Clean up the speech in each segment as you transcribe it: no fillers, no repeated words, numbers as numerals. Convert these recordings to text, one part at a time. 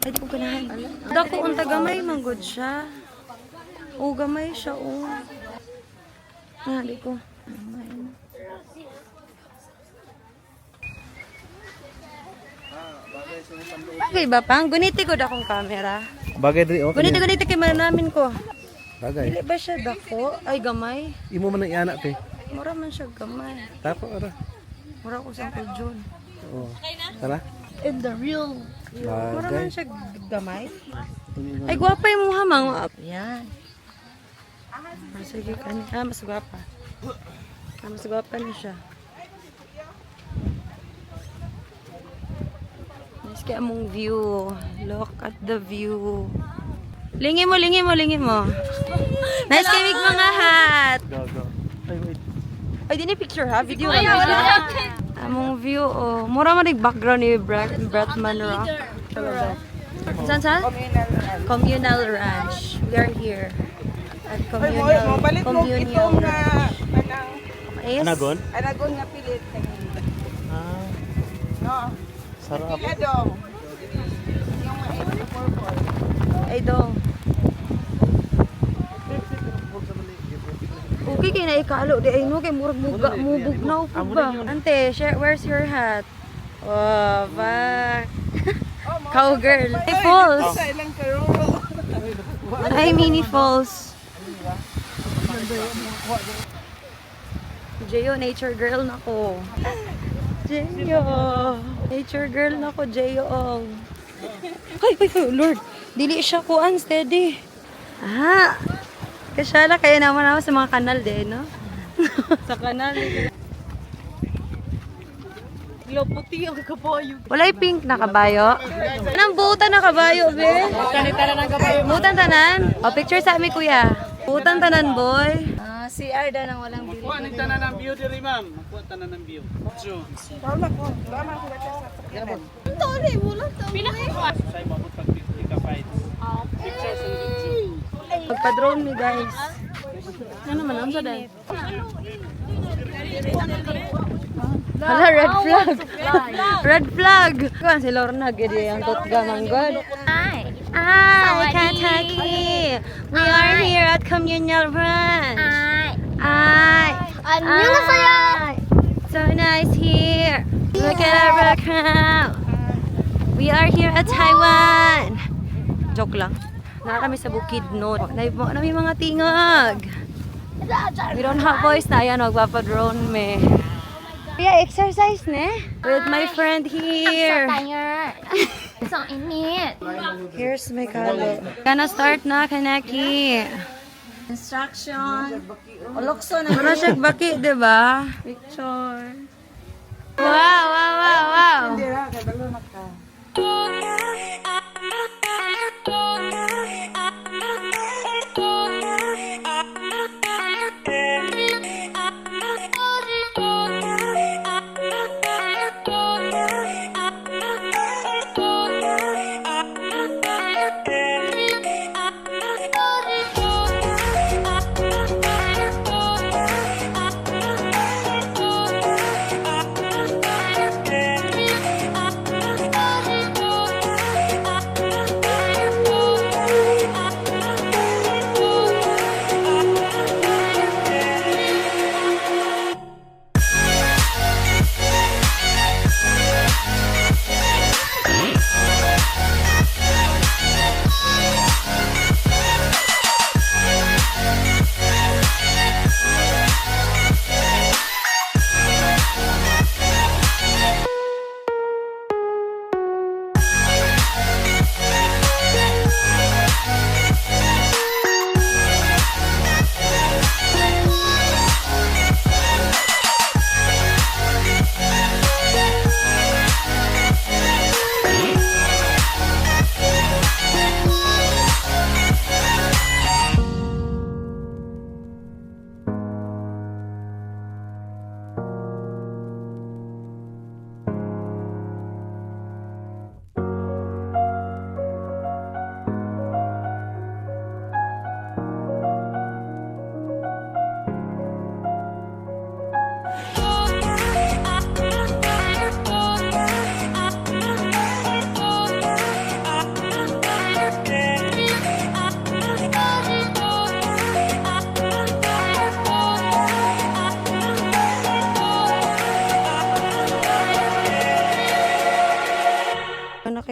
Ay, di ko ganahan. Dako, unta gamay, manggod siya. O, gamay siya, o. Ah, di ko. Okay ba, pang? Guniti ko da akong camera. Bagay diri okay. Guniti kay namin ko. Bagay. Dili ba siya dako? Ay, gamay. Imo man ang iana te. Mura man siya gamay. Tapo ara. Mura ko sa Uncle John. Oo. Tara. In the real. Mura man Bagay. siya gamay. Ay, gwapa yung mukha, mang. Yan. Ah, sige, kani. Ah, mas gwapa. Ah, mas gwapa na siya. Nice kaya mong view. Look at the view. Lingi mo. Nice kaya mga hat. Go go. Ay wait. Ay, di ni picture ha? Video ka na. Among view, oh. Mura man yung background ni Bratman Rock. Saan? Communal Ranch. We are here. At communal communion. Yes. Anagon? Anagon nga pilit. Ah, No. sarap. Pila dong. Yung Ay, dong. Okay, kaya na ikalo. Di ay no, kay murag mubugnaw po ba? Ante, where's your hat? Oh, ba? Cowgirl. Hey, falls. sa ilang karo. Ay, mini falls. Jeyo, nature girl na ko. Jeyo. Nature girl na ko, Jeyo. Ay, Lord. Dili siya kuan, steady. Ah. Kasyala, kaya naman ako sa mga kanal din, no? Sa kanal. Puti ang kabayo. Walay pink na kabayo. Anong buutan na kabayo, be? Kanita na ng kabayo. Buutan tanan? O, picture sa amin, kuya. Buutan tanan, boy. CR da nang walang bili. Kuha ng tanan ng view diri ma'am. Kuha tanan ng view. So, Tawag ko. Tama ko sa sakyanan. Tore mo lang to. say mabot pag 50 ka fights. Pictures and video. Magpa-drone me, guys. Ano naman, ang sada? Hala, red flag. Red flag. Kuan si Lorna, gede ang tutga manggod. Ay, Kentucky. We are here at Communal Ranch. Ay. 안녕하세요. So nice here. Look at our background. We are here at Taiwan. Joke lang. Na kami sa bukid noon. May mga tingog. We don't have voice na. Ayan, magpapadrone me. Yeah, exercise ne? With my friend here. So init. Here's my kalo. Gonna start na, Kaneki. Instruction. Olokso na. Mura siya baki, di ba? Picture. Wow. Dira kadalo na ka.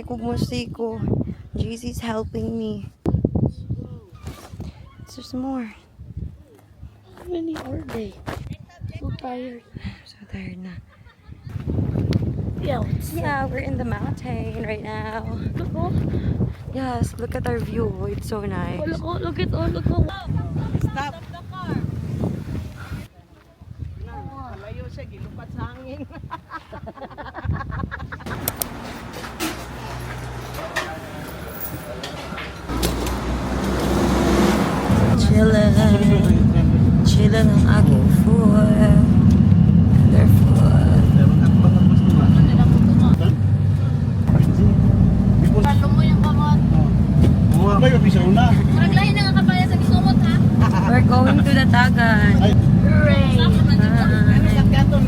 kog musiko. JC's helping me. There's more. How many are they? So tired. So tired na. Yeah. Yeah, we're in the mountain right now. Look, oh. Yes, look at our view. It's so nice. Look, oh, look at, oh, look, oh. Stop. Malayo siya, gilupat sa hangin. Chilling ang aking food. Their food. Palo mo yung kamot. Buha kayo, bisa una. Naglahi na nga kapaya sa kisumot, ha? We're going to the Tagan. Hooray!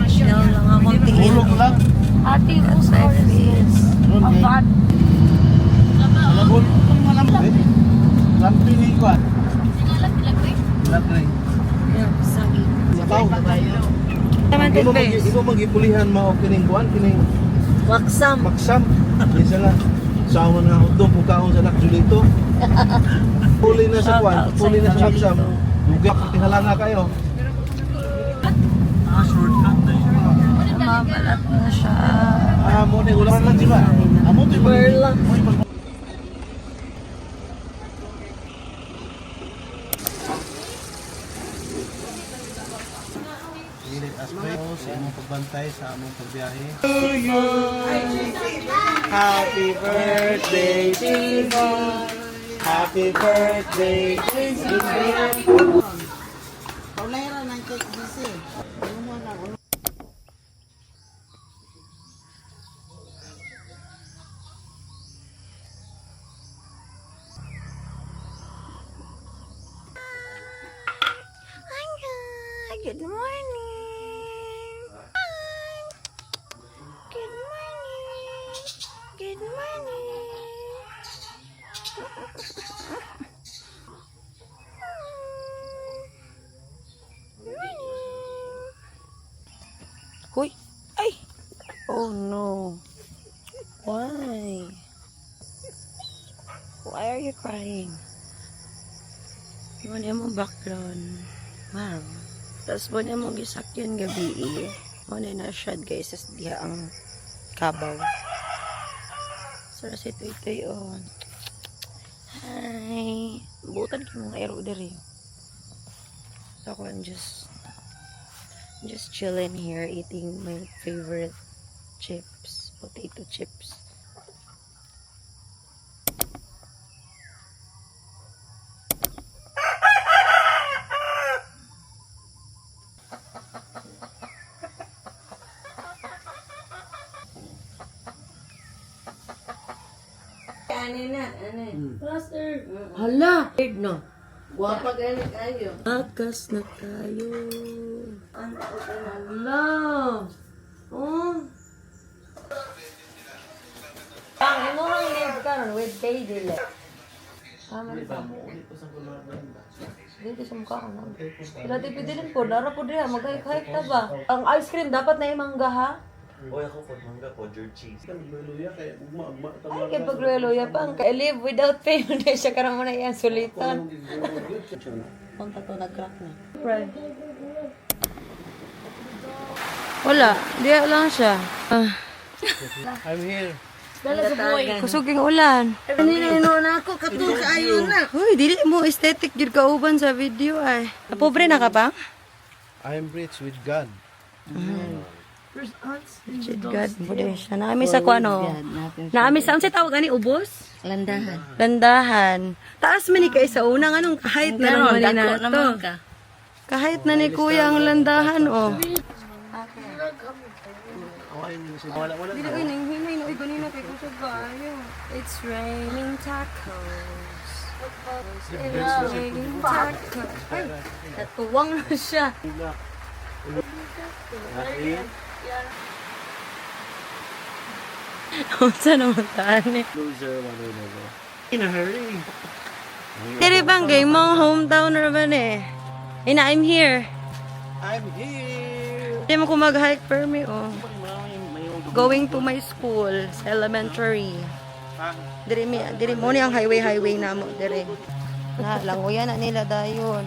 Chill lang akong tingin. Hulog lang. Ate, That's my face. Ron, God. Alabol. Lampi ni Kwan. Singalap, ilagay. Lagray. Sagi. Sabaw. Naman Ikaw toothpaste. ikaw magipulihan mo kining Kwan, kining Waksam. maksam. Isa nga. Sama nga ako doon, pagkaon sa nakjulito. Puli na sa Kwan, puli na sa maksam. Lugat, tingala nga kayo. Shortcut na yun. Mamalat na siya. Mo ni ulang lang diba? Amo to Berlang. Pilit aspect sa among pagbantay sa among pagbiyahe. Happy birthday to you. Happy birthday to you. Paulera ng cake busy. Good morning. Hi. Good morning. Good morning. Hoy. Ay. Oh no. Why? Why are you crying? Ano yung background? Wow. Tapos mo na mong gisakyan gabi Muna na siya guys. Tapos diha ang kabaw. So, si Toy on. Hi. Butan ka mga aero dere. So, ako I'm just chilling here eating my favorite chips. Potato chips. Hala! No. Guwapa gani kayo. Akas na tayo. Hala! Oh. Ang imong live karon with baby lip. Tama ba? Dito sa mukha ko. Dati pidilin po, dara po diha, mag-hike ta ba? Ang ice cream dapat na imangga ha? Oy, ako po, mangga po, George cheese. Ay, kay pagluya pa ang live without pain na siya karang muna yan sulitan. Punta to nag-crack na. Right. Wala, diya lang siya. I'm here. Dala sa boy. Kusuging ulan. Ninino na ako, katul kaayo na. Uy, dili mo aesthetic jud kauban sa video ay. Pobre na ka pa? I'm rich with God. Shit God, bude siya. Naami sa kuano. Naami sa, ang sa tawag ani ubos? Landahan. Landahan. Taas man ni kay sa unang anong kahit na naman ni nato. Kahit na ni kuya ang landahan oh. Dili oy nang hinay no ganina kay kusog kaayo. It's raining tacos. It's raining tacos. Ay, natuwang na siya. Unsa naman tani? Loser, in a hurry. Dili bang gay mong hometown ra ba ni? Ina, I'm here. I'm here. Di mo ko mag-hike per me oh. Going to my school sa elementary. Diri mo ni ang highway na mo diri. Na langoyan na nila dayon.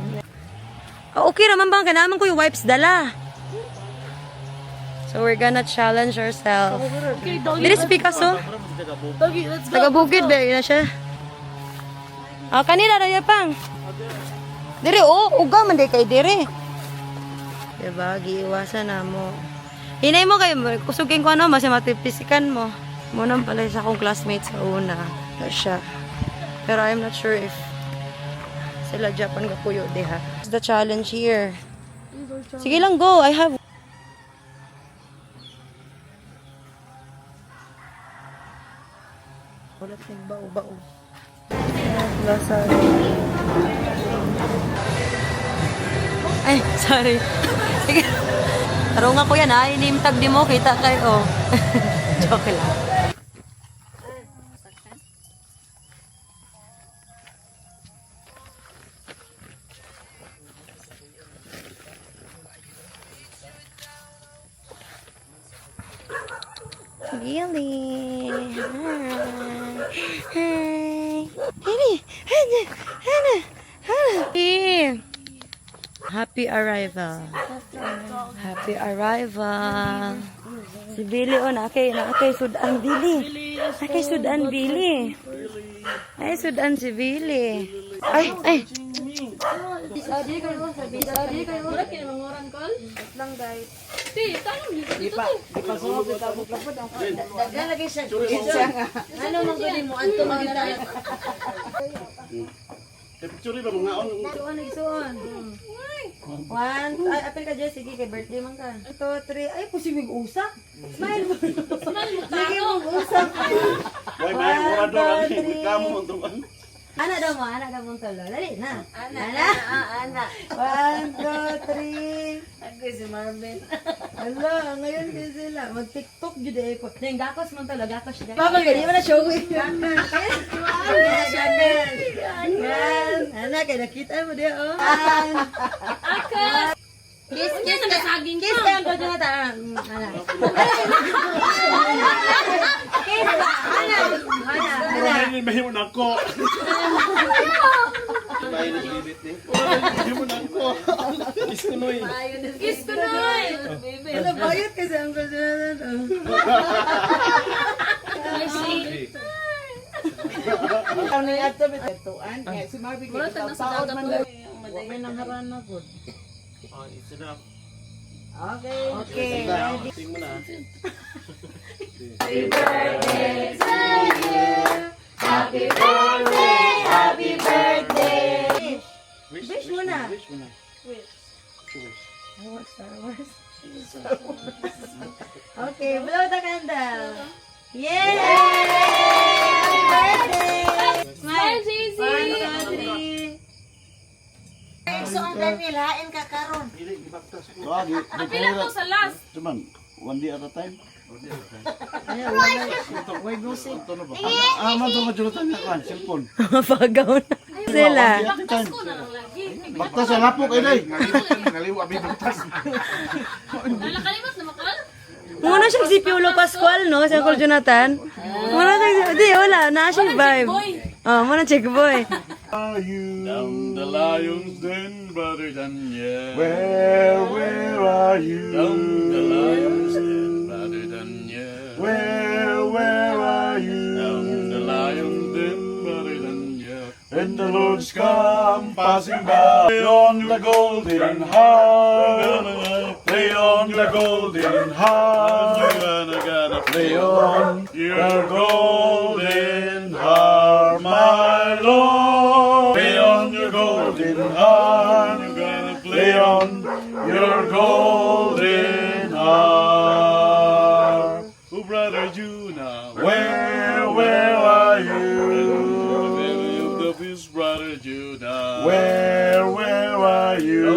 Okay raman bang kanaman ko yung wipes dala. So we're gonna challenge ourselves. Diri si Picasso. Taga-bukid ba na siya? Ah, kanila na pang. Diri uga man day kay diri. Diba, giiwasan na mo. Hinay mo kayo, kusugin ko ano, mas matipisikan mo. Munang pala sa akong classmates sa una. Na siya. Pero I'm not sure if sila Japan kapuyo diha. It's the challenge here. Sige lang, go. I have... Ulat nagbao-bao. Ay, sorry. Sige. Tarungan ko yan ha. Inimtag di mo. Kita kayo. Joke lang. Really? Hi. Hey. Happy arrival. Happy arrival. Si Billy nakay sudan Billy. Nakay sudan Billy. Ay sudan si Billy. Ay. Ano man gani mo anto magita. Igsuon. One. Ay, apel ka dyan. Sige, kay birthday man ka. 2, 3. Ay, pusimig usak. Smile mo. Sige mong usak. 1, 2, 3. Anak daw mo tolo. Dali na. Anak. 1, 2, 3. Ako si Marvin. Ala, ngayon din sila. Mag-tiktok jud eh ko. Deng gakos man tolo, gakos siya. Papa, gani mo na show. Yan. Anak, kaya nakita mo dia oh. Kiss na saging Kiss ka ang gagawin natin. Anak. Kiss ba? Anak. Hindi ba yung nako? Kiss ko noy. Ano bayot kasi ang gagawin natin. Ang niadto bituan kaya si Marvin kay taod man daw. Madayon ang harana gud. Okay. Tingin mo na. Happy birthday! Wish mo na. Star Wars. Okay, blow the candle. Yay! Happy birthday! Smile, JC. 1, 2, 3. So ang Daniel hain ka karon. Apila to sa last. Cuman, one day at a time. Manto ka jurutan niya kan, cellphone. Mapagaw na sila. Baktas ko na lang lagi. Bakta sa lapok, eh, day. Nalakalimot na makal. Muna siya si Piolo Pascual, no? Si Uncle Jonathan. Muna siya, di, wala. Na siya vibe. Oh, muna check boy. Are you? Down the lion's den, brother Daniel. Where are you? Down the lion's den, brother Daniel. Where are you? Down the lion's den, brother Daniel. And the Lord's come passing by. Play on the golden harp. Play on the golden harp. Play on your golden harp, my Lord. Play on your golden harp. Play on your golden harp. Oh, brother Juna. Where are you? Of his brother Judah. Where are you?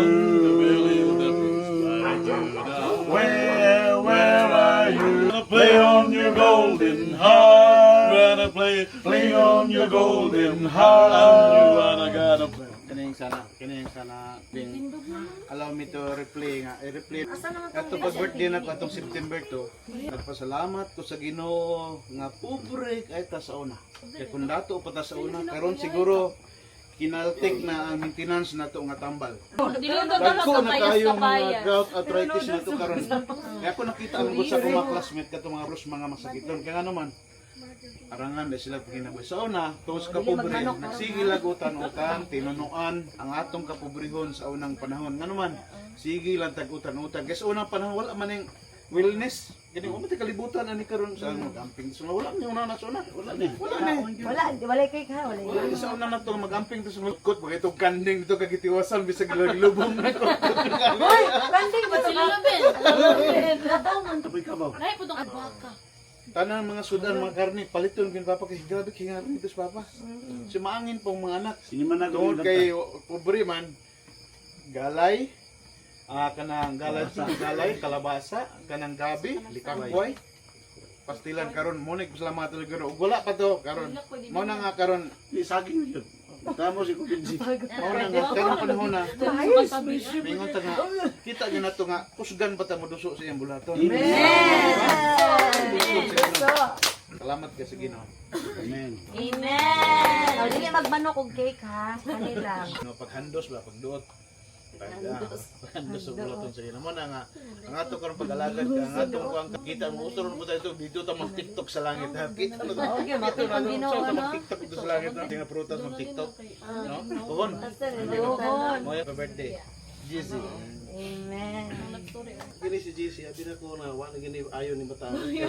Where are you? Play on your golden harp. Play on your golden harp. Gotta play. kini sana ding allow me to replay nga i-replay ato pag birthday na ko atong September 2 nagpasalamat ko sa Ginoo nga pobre kay ta sa una kay kun dato pa ta sa una karon siguro kinaltik na ang maintenance nato nga tambal dagko na kayo mga gout arthritis nato karon kaya ako nakita ang gusto ko mga classmate kato mga bros mga masakiton kaya nga naman arangan na sila pagkinabuhi. Sa una, tos kapobre, nagsigil utan-utan, tinunuan ang atong kapobrehon sa unang panahon. Nga naman, sige lang tag-utan-utan. Kasi unang panahon, wala man yung wellness. Kaya kung mati kalibutan, ani karon sa mag-amping. So, wala niyo una na sa una. Wala ni. Wala cake ha, wala. Wala sa una na ito, mag-amping ito sa mulkot. Baka itong kanding ito kagitiwasan, bisag lubong na ko. Hoy, landing ba Sila Lubin. Tapoy ka ba? Lahi po itong baka. Tanan mga sudan, mga karne, paliton kin papa kay grabe kingaron ito sa papa. Si maangin pong mga anak. Siniman na Tungod kay pobre man, galay, kanang galay sa galay, kalabasa, kanang gabi, likangkway. Pastilan karon mo ni salamat talaga ug wala pa to karon. Mo na nga karon Saging yun. Tamo si Kubinsi. mo na nga karon panahon na. Mingon ta nga kita gyud nato nga kusgan pa ta mo duso sa iyang bulaton. Salamat ka sa Ginoo. Amen. Amen. O, dili magmanok og cake ha. Kanila. No, paghandos ba, pagduot. Paghandos sa bulaton sa Ginoo. Mo na nga ang ato karon pag-alagad ka, ang ato kuang kita mo gusto ron mo tayo dito ta mag TikTok sa langit ha. Kita na to. Okay, mapit pang Ginoo Sa no. mag TikTok dito sa langit na tinga prutas mag TikTok. No? Kuhon. Doon. Mo ya birthday. Jizzy. Amen. Kini si Jizzy, abi na ko na wa na gini ayo ni bata. Hindi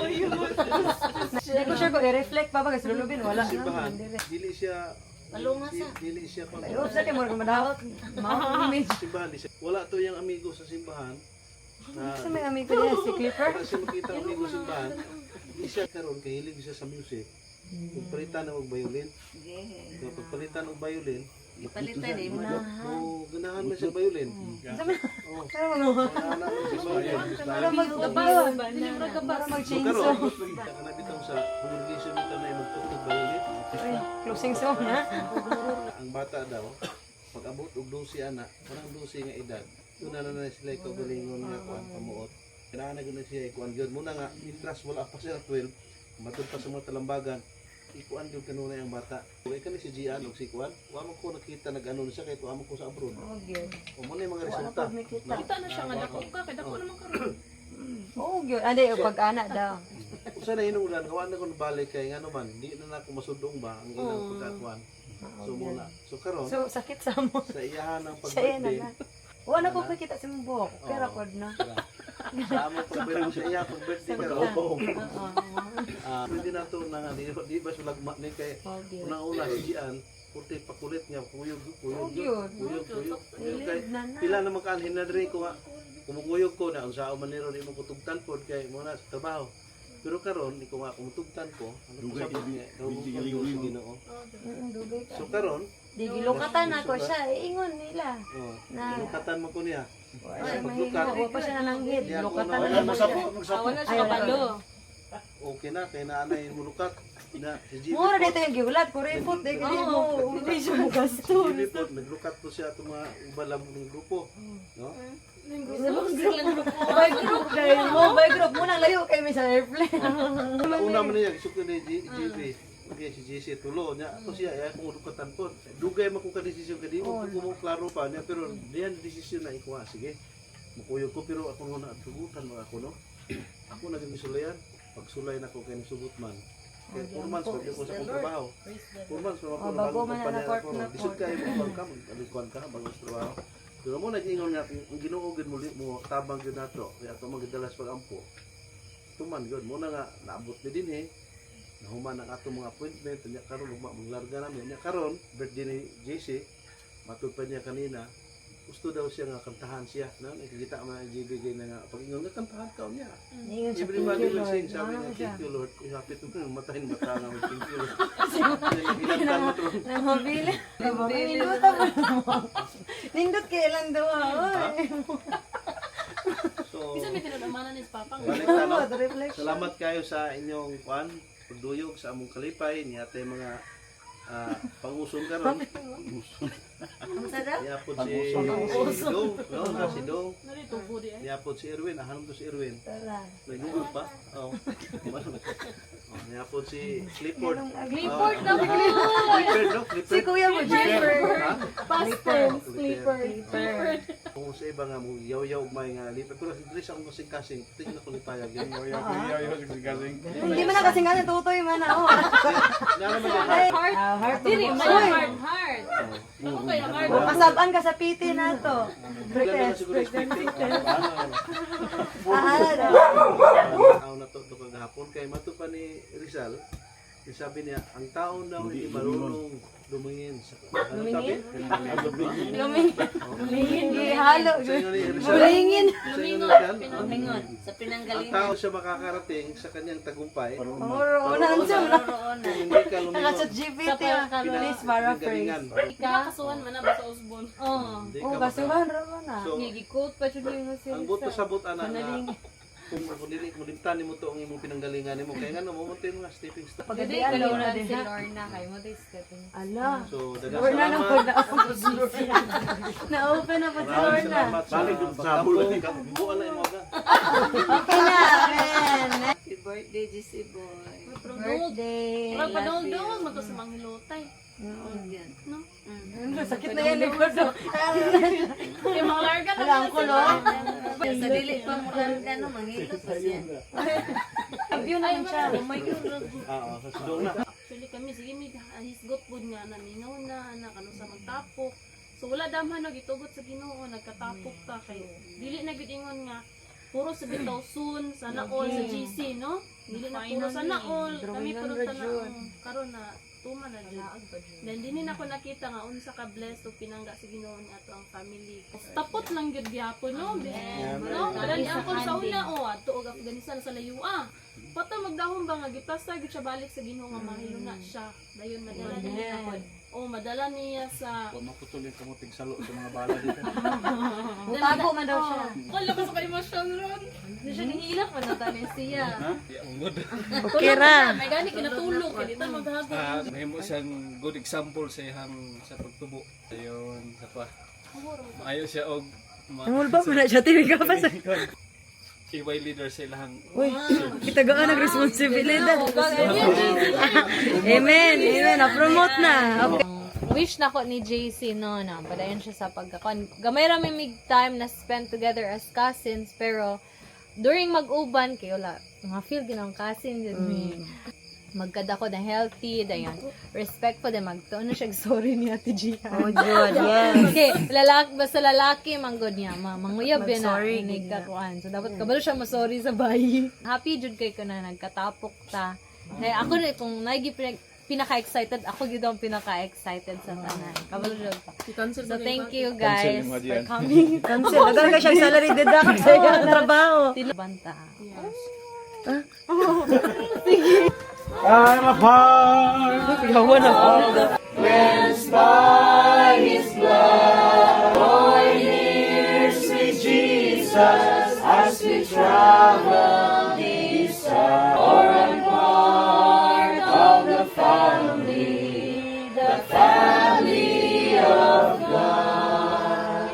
ko sure ko i-reflect pa ba kasi lulubin wala Simbahan. na. Dili siya Palunga sa. dili siya pang Ay, sa mo ko madawat. Mao image. simbahan di siya. Wala to yung amigo sa simbahan. Na Sa may amigo niya si Clipper. wala siya makita ang amigo sa simbahan. Di siya karon kay hilig siya sa music. Pagpalitan og violin. So pagpalitan og violin, Ipalitan eh mo na. ganahan man siya violin. Oh. Pero mo. Ganahan man siya violin. Para mag para mag-change Pero song. nabitaw sa congregation nito na magtutog violin. Ay, closing song na. Ang bata daw pag abot og 12 anak, parang 12 nga edad. Tuna na sila kagalingon nga kuan pamuot. Kailangan na gud siya ikuan gyud muna nga mitras wala pa sila 12. Matud pa sa mga talambagan. Ikuan gyud kanunay ang bata. Kung kani si Gian og si kuan, wa mo ko nakita nag-ano siya kay tuwa mo ko sa abroad. Oh, good. O mo na yung mga resulta. Kita na siya nga dako ka kay dako naman karon. Oh, good. Ande pag-ana daw. Usa na hinulan gawa na ko balik kay ngano man, di na nako masudong ba ang ilang pagkatuan. So muna. So karon So sakit sa mo. sa iyahan ng Sa iya na pag-birthday. na. Wala ko pakita sa mong buhok. Pero pod na. Sa among pag-birthday sa iya pag-birthday karon. Hindi na to na nga di ba sulag ni kay Oh, good. una-una si Gian puti pakulit nga kuyog Oh, good. kuyog kay Ilid na na. pila na makalhin na diri ko nga kumukuyog ko na unsa man niro di mo kutugtan pod kay mo na sa trabaho. Pero karon di ko nga kumutugtan ko ano Dugay, sa niya daw ko dugay, Ginoo. Dugay ka. So karon Di gilukatan ako siya. Ingon nila. Na. lukatan mo ko niya. Ay, paglukat. mahingo. Wa pa siya nananghid. Di ako Lukatan na- na wala naman masapo, siya. Wala Ay, siya wala. kabalo. Okay na kay naanay mulukat na si Jimmy. Mura dito yung giulat. Kuripot. Di ko mo. Hindi siya mo gasto. Jimmy po, naglukat po siya itong mga ubalam ng grupo. No? By group dahil mo. By group. Munang layo kay may sa airplane. Una man niya, gusto ko ni JB. Okay, si JC tulo niya. Ako siya, kung ulukatan po. Dugay mo kung ka-desisyon ka, di mo kung klaro pa niya. Pero diyan desisyon na ikuha. Sige, makuyog ko. Pero ako nga natugutan mo ako, no? Ako naging isulayan. Pag sulay na ko, kaya nasugot man. Kaya 4 months, pag ko sa trabaho. 4 months, pag ako bago man na kumpanya na-court ako. na Bisod ka, ibang ka, mag-alikuan ka, bago sa trabaho. Pero mo nag-ingon nga, ang ginuugid mo, tabang yun na to. Kaya ito magdalas pag-ampo. Tuman yun. Muna nga, naabot ni din eh. Nahuman ang atong mga appointment. Niya karon maglarga namin. Niya karon, birthday ni JC. Matod pa niya kanina. Gusto daw siya nga kantahan siya. No? Nakikita ka mga GBG na nga. Pag-ingon nga, kantahan ka niya. Ingon siya. Everybody will sing. Lord. Sabi Ano niya, siya? thank you Lord. Kung hapit mo, matahin mata nga mo. Thank you Lord. Ilantan mo to. Namabili. Nindot mo. Nindot kailan daw. Oy. So, Bisa may tinadamanan ni Papa. balik na, no? Reflection. Salamat kayo sa inyong kwan, pagduyog sa among kalipay, ni atay mga pangusong karon. Yapod si Dong. No, si Dong. Narito po di ay. Yapod si Erwin. Ahanong to si Erwin. Nagugod pa? Oo. Yapod si Clifford. Clifford na po. Clifford, no? Si Clifford. Kuya mo, Jennifer. Ha? Past tense, Clifford. Kung sa iba nga mo, yaw-yaw may nga lipat. Pero hindi sa akong kasing-kasing. Tingin ako ni Payag. Hindi man na kasi nga natutoy man ako. Nara man yan. Heart. Diri, may heart. Ako kaya heart. Masabaan ka sa PT na to. Wala naman siguro expecting. Ako na to kagahapon. Kaya mato pa ni Rizal. Sabi niya, ang tao daw hindi marunong lumingin sa Lumingin? Lumingin? Lumingin. Halo. Lumingin. Lumingin. Lumingon. Sa Ang pinanggalingan. tao siya makakarating sa kanyang tagumpay. Unan siya. Kung hindi ka Naka lumingon, chat GPT. Please paraphrase. galingan. Kasuhan man na ba sa Osborne? Oo. Hindi Oh, ka kasuhan raman na. So, Gigikot pa siya yung ang buto sa buta na kung dili mo limtan nimo to ang imong pinanggalingan nimo kaya nga mo mo nga stepping stone. Pagadian mo na din. Lorna kay mo this stepping. Ala. So daga Lorna na po na ako. Na-open na po si Maraming Lorna. salamat sa Balik yung sabol. buwan na imo ga. Okay na. Amen. Happy birthday, GC boy. Birthday. Parang padol-dol, mo to sa mga hilotay. No? Sakit na yan likod. Yung mga larga na Alam ko, no? Sa dili pa mo larga no, manghilot pa siya. View naman siya. Oh my God. Oo, sa dong na. Actually kami, sige may hisgot po nga na ningaw na kano sa magtapok. So wala damhan no, gitugot sa Ginoo, nagkatapok ta kay dili na gid ingon nga puro sa bitaw soon, sana all sa GC, no? Dili na puro sana all. Kami puro karon na tuma na jud. Then dinhi na ko nakita nga unsa ka blessed ug pinangga sa Ginoo ni ato ang family. Tapot lang gyud gyapon no. No, dali ang kon sa una adto og Afghanistan sa layua. Pata magdahon ba nga giplasta gyud siya balik sa Ginoo nga mahiluna siya. Dayon madala niya ako. Madala niya sa Kung maputulin ka mo tigsalo sa mga bala dito. Butago man daw siya. Wala ka sa emosyon ron. Hindi siya nihilak man na tanin siya. Okay ra. May gani kinatulog kay dito maghagod. Mahimo siyang good example sa ihang sa pagtubo. Ayun, sa pa. Maayo siya og Nangulba mo na siya. Tinig ka pa sa... EY leader sa ilahang Uy, kitagaan ang responsibilidad. Amen. Amen. Na-promote na. Okay. Wish na ko ni JC no na padayon siya sa pagkakon. Gamay ra may mig time na spend together as cousins pero during mag-uban kay wala mga feel ginang cousin jud mi. Magkada ko na healthy dayon. Respectful din magtuon na siya sorry ni Ate Gia. Oh, good. Yes. Okay, basta lalaki manggod niya, manguyab yan na Mag-sorry, nagkakuan. So dapat kabalo siya ma-sorry sa bayi. Happy jud kay ko na nagkatapok ta. Kaya ako na kung naigi pinaka-excited, ako gid ang pinaka-excited sa tanan. Kabalo jud pa. So thank you guys for coming. Cancel. Agal ka siyang salary deduct sa iyong trabaho. Banta. I'm a part Yawan ako. cleansed by His blood. Lord, hear sweet Jesus as we travel this side. For I'm part of the family of God.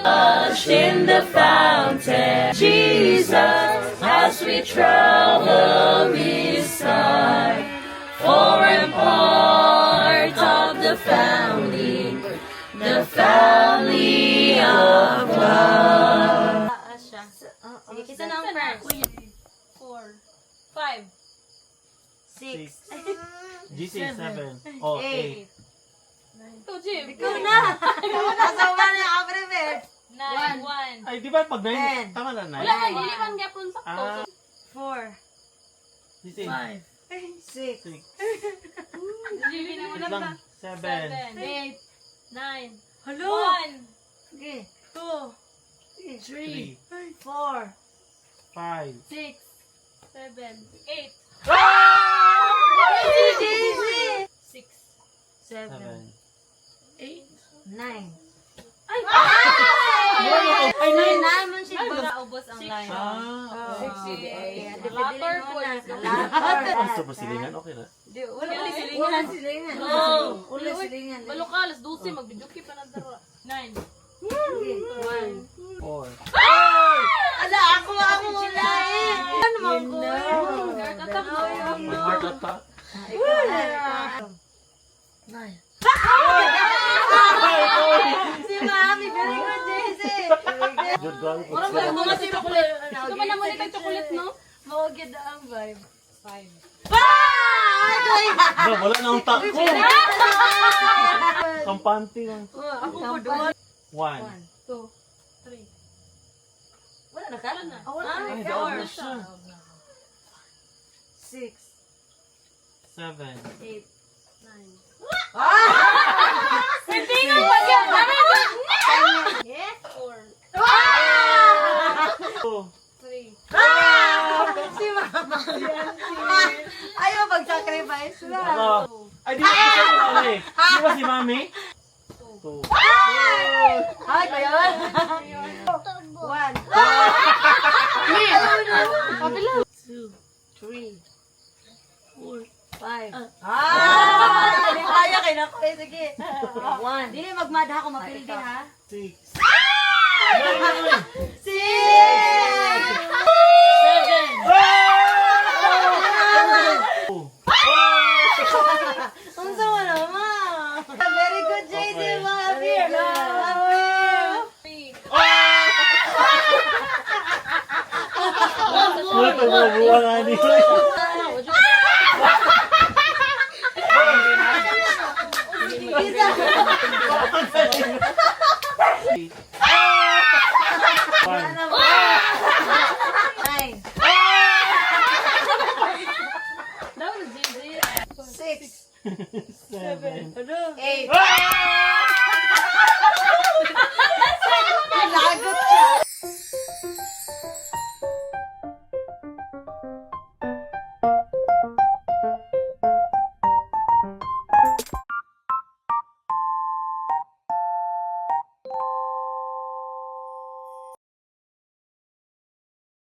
Washed in the fountain, Jesus, as we travel this side. For I'm part of the family of God. Sige, kita na ang first. 4, 5, 6, GC 7. Oh, 8. 2, Jim. Ikaw na. Nasa one na ako prepared. 9, 1. Ay, di ba pag 10. 9? Tama na 9. Wala man dili man gyapon sakto. 4, GC 6, 6. Dili na wala Lang. pa. 7. 7, 8, 9. Hello. 1. Okay. 2, 3. 4, 5. 6, 7, 8, Easy. 6, 7, 7. 9. Ay! Ay, naman siya para Ubos ang line. Ah. Sige. Latter po. Basta pa silingan, okay na. Wala silingan. Silingan. Wala silingan. Balo ka, alas 12, magbiduki pa na dara. 9. 4. Ala, ako wala eh. Ano mo ko? Heart attack. Si Mami, very good, JC. Good girl. Mura ba yung mga chocolate? Ito ba naman itong chocolate, no? Mawagid ang vibe. 5. Ba, wala na ang tako. Kampante lang. Ako po doon. 1. 2. 3. Wala na ka? Ay, daog na siya. 6. 7. 8. 9. Hindi nga pa yan. 4. 2. 3. Si Mama. Ayaw mag-sacrifice na. Ako. Ay, di ba si Mami? Di ba si Mami? 2. Ay, ba yun? 1. 2, 3, 4, 5. Hindi kaya kayo na ko. Sige. 1. Dili magmada ako mapildi ha. 6. 6. 2. Ang sama naman. Very good, JC. Mga beer. Wala pa mo buwa nga nila. Daw na JJ. 6. 7. 8.